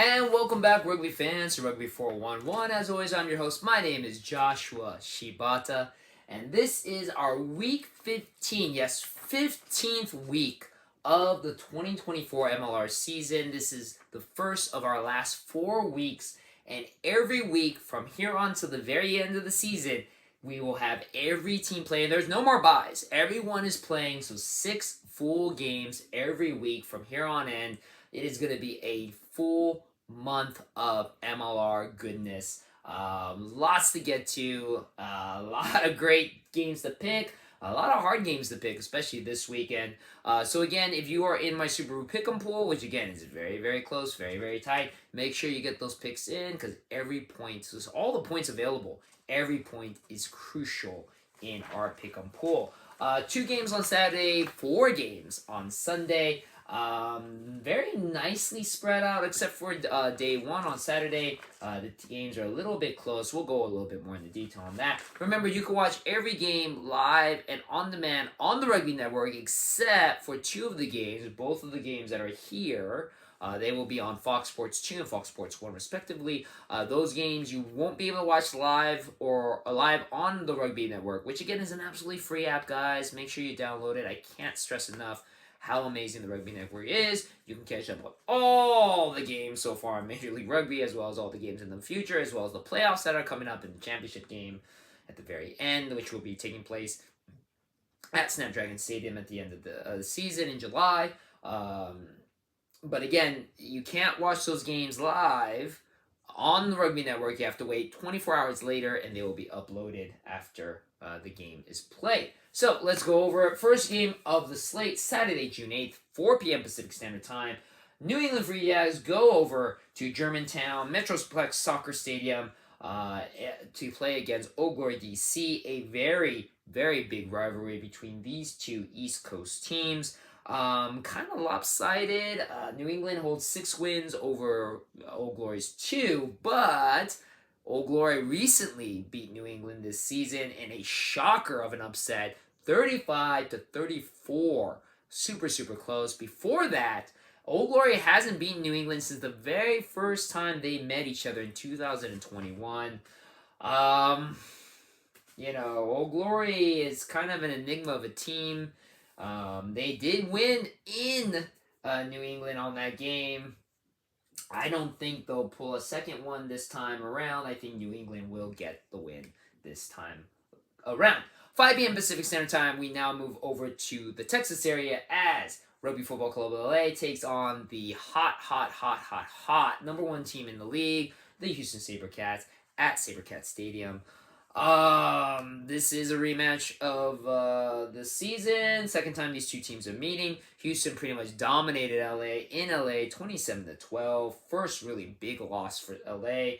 And welcome back, Rugby fans, to Rugby411. As always, I'm your host. My name is Joshua Shibata, and this is our week 15, yes, 15th week of the 2024 MLR season. This is the first of our last 4 weeks, and every week from here on to the very end of the season, we will have every team playing. There's no more buys. Everyone is playing, so 6 full games every week from here on in. It is going to be a full month of MLR goodness. Lots to get to. A lot of great games to pick. A lot of hard games to pick, especially this weekend. So again, if you are in my Subaru Pick'em pool, which again is very, very close, very, very tight, make sure you get those picks in because every point, so all the points available, every point is crucial in our Pick'em pool. 2 games on Saturday, 4 games on Sunday. Very nicely spread out, except for day 1 on Saturday. The games are a little bit close. We'll go a little bit more into detail on that. Remember, you can watch every game live and on demand on the Rugby Network, except for 2 of the games. Both of the games that are here, they will be on Fox Sports 2 and Fox Sports 1, respectively. Those games you won't be able to watch live or live on the Rugby Network, which again is an absolutely free app, guys. Make sure you download it. I can't stress enough how amazing the Rugby Network is. You can catch up on all the games so far in Major League Rugby, as well as all the games in the future, as well as the playoffs that are coming up in the championship game at the very end, which will be taking place at Snapdragon Stadium at the end of the season in July. But again, you can't watch those games live on the Rugby Network. You have to wait 24 hours later, and they will be uploaded after the game is played. So let's go over first game of the slate, Saturday, June 8th, 4 p.m. Pacific Standard Time. New England Free Jacks go over to Germantown Metroplex Soccer Stadium to play against Old Glory DC, a very, very big rivalry between these 2 East Coast teams. Kind of lopsided. New England holds 6 wins over Old Glory's 2, but Old Glory recently beat New England this season in a shocker of an upset, 35-34. Super, super close. Before that, Old Glory hasn't beaten New England since the very first time they met each other in 2021. Old Glory is kind of an enigma of a team. They did win in New England on that game. I don't think they'll pull a second one this time around. I think New England will get the win this time around. 5 p.m. Pacific Standard Time, we now move over to the Texas area as Rugby Football Club of LA takes on the hot number 1 team in the league, the Houston SaberCats, at SaberCats Stadium. This is a rematch of the season. Second time these 2 teams are meeting. Houston pretty much dominated LA in LA, 27-12. First really big loss for LA.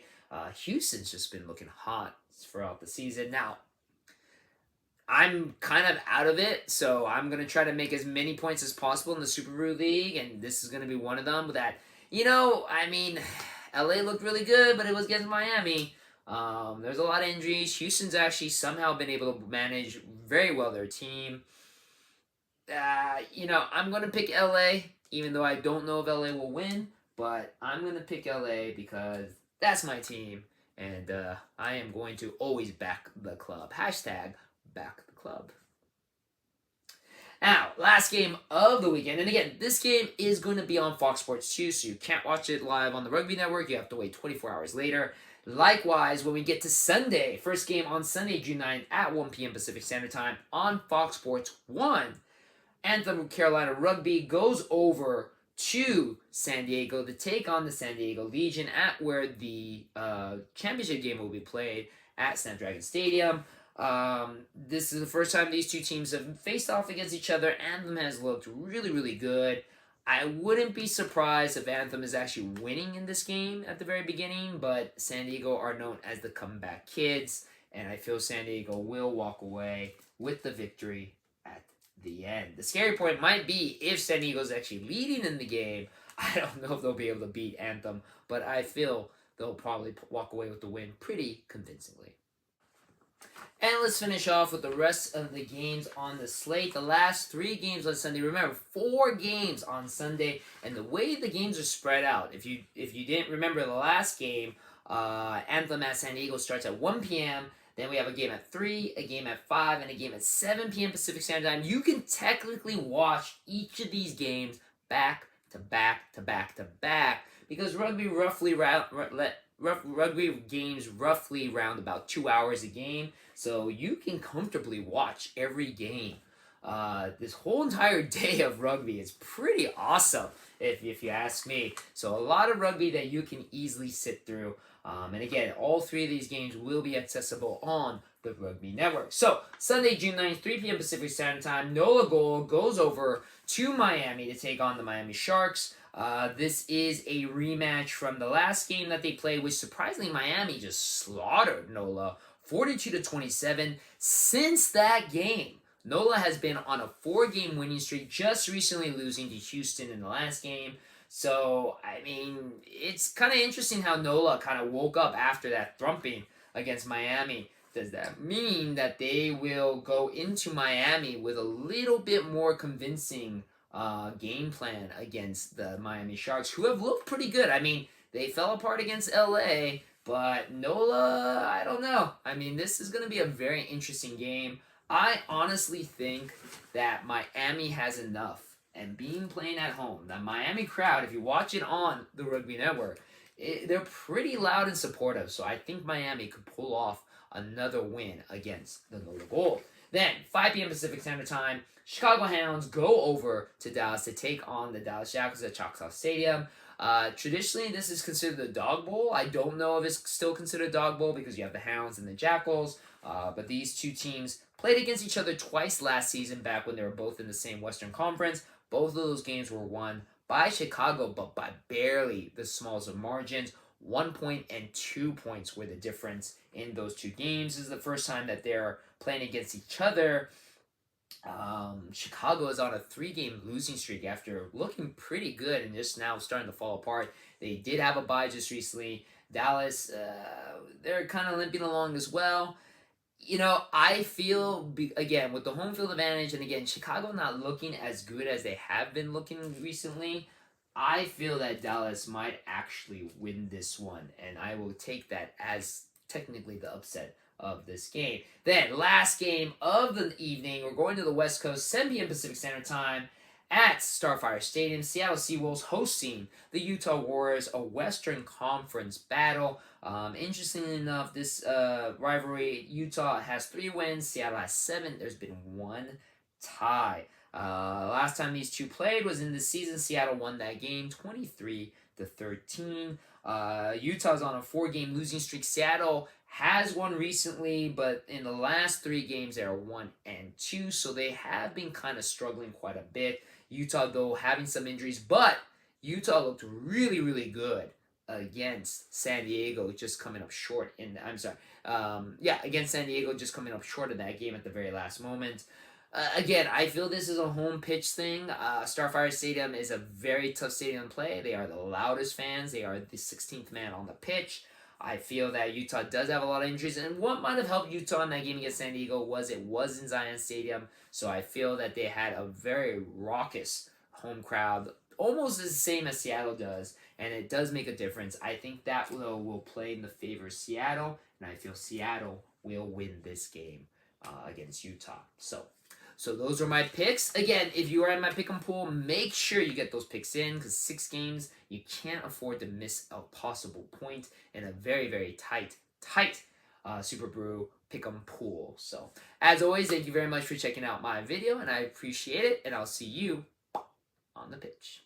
Houston's just been looking hot throughout the season. Now, I'm kind of out of it, so I'm going to try to make as many points as possible in the Subaru League, and this is going to be one of them. But that, LA looked really good, but it was against Miami. There's a lot of injuries. Houston's actually somehow been able to manage very well their team. I'm going to pick LA, even though I don't know if LA will win, but I'm going to pick LA because that's my team, and I am going to always back the club. Hashtag back the club. Now, last game of the weekend, and again, this game is going to be on Fox Sports 2, so you can't watch it live on the Rugby Network. You have to wait 24 hours later. Likewise, when we get to Sunday, first game on Sunday, June 9th at 1 p.m. Pacific Standard Time on Fox Sports 1, Anthem Carolina Rugby goes over to San Diego to take on the San Diego Legion at where the championship game will be played at Snapdragon Stadium. This is the first time these 2 teams have faced off against each other. Anthem has looked really, really good. I wouldn't be surprised if Anthem is actually winning in this game at the very beginning, but San Diego are known as the comeback kids, and I feel San Diego will walk away with the victory at the end. The scary point might be if San Diego is actually leading in the game. I don't know if they'll be able to beat Anthem, but I feel they'll probably walk away with the win pretty convincingly. And let's finish off with the rest of the games on the slate. The last 3 games on Sunday. Remember, 4 games on Sunday, and the way the games are spread out. If you didn't remember the last game, Anthem at San Diego starts at 1 p.m. Then we have a game at 3, a game at 5, and a game at 7 p.m. Pacific Standard Time. You can technically watch each of these games back to back to back to back because rugby games roughly round about 2 hours a game, so you can comfortably watch every game. This whole entire day of rugby is pretty awesome, if you ask me. So a lot of rugby that you can easily sit through. And again, all 3 of these games will be accessible on the Rugby Network. So, Sunday, June 9th, 3 p.m. Pacific Standard Time, NOLA Gold goes over to Miami to take on the Miami Sharks. This is a rematch from the last game that they played, which surprisingly Miami just slaughtered NOLA 42-27. Since that game, NOLA has been on a 4-game winning streak, just recently losing to Houston in the last game. So, I mean, it's kind of interesting how NOLA kind of woke up after that thumping against Miami. Does that mean that they will go into Miami with a little bit more convincing game plan against the Miami Sharks, who have looked pretty good? I mean, they fell apart against LA, but NOLA, I don't know. I mean, this is going to be a very interesting game. I honestly think that Miami has enough. And being playing at home, the Miami crowd, if you watch it on the Rugby Network, they're pretty loud and supportive. So I think Miami could pull off another win against the NOLA Gold. Then, 5 p.m. Pacific Standard Time, Chicago Hounds go over to Dallas to take on the Dallas Jackals at Choctaw Stadium. Traditionally, this is considered the Dog Bowl. I don't know if it's still considered Dog Bowl because you have the Hounds and the Jackals. But these 2 teams played against each other twice last season, back when they were both in the same Western Conference. Both of those games were won by Chicago, but by barely the smallest of margins. 1 point and 2 points were the difference in those 2 games. This is the first time that they're playing against each other. Chicago is on a 3-game losing streak after looking pretty good and just now starting to fall apart. They did have a bye just recently. Dallas, they're kind of limping along as well. You know, I feel, again, with the home field advantage, and again, Chicago not looking as good as they have been looking recently, I feel that Dallas might actually win this one, and I will take that as technically the upset of this game. Then, last game of the evening, we're going to the West Coast, 7 p.m. Pacific Standard Time, at Starfire Stadium. Seattle Seawolves hosting the Utah Warriors, a Western Conference battle. Interestingly enough, this rivalry, Utah has 3 wins, Seattle has 7. There's been 1 tie. Last time these 2 played was in the season. Seattle won that game 23-13. Utah's on a 4-game losing streak. Seattle has won recently, but in the last 3 games they are 1-2, so they have been kind of struggling quite a bit. Utah, though, having some injuries, but Utah looked really, really good against San Diego, just coming up short against San Diego, just coming up short of that game at the very last moment. Again, I feel this is a home pitch thing. Starfire Stadium is a very tough stadium to play. They are the loudest fans. They are the 16th man on the pitch. I feel that Utah does have a lot of injuries, and what might have helped Utah in that game against San Diego was it was in Zion Stadium, so I feel that they had a very raucous home crowd, almost the same as Seattle does, and it does make a difference. I think that will play in the favor of Seattle, and I feel Seattle will win this game against Utah. So those are my picks. Again, if you are in my pick 'em pool, make sure you get those picks in, because 6 games, you can't afford to miss a possible point in a very, very tight Super Brew pick 'em pool. So, as always, thank you very much for checking out my video, and I appreciate it, and I'll see you on the pitch.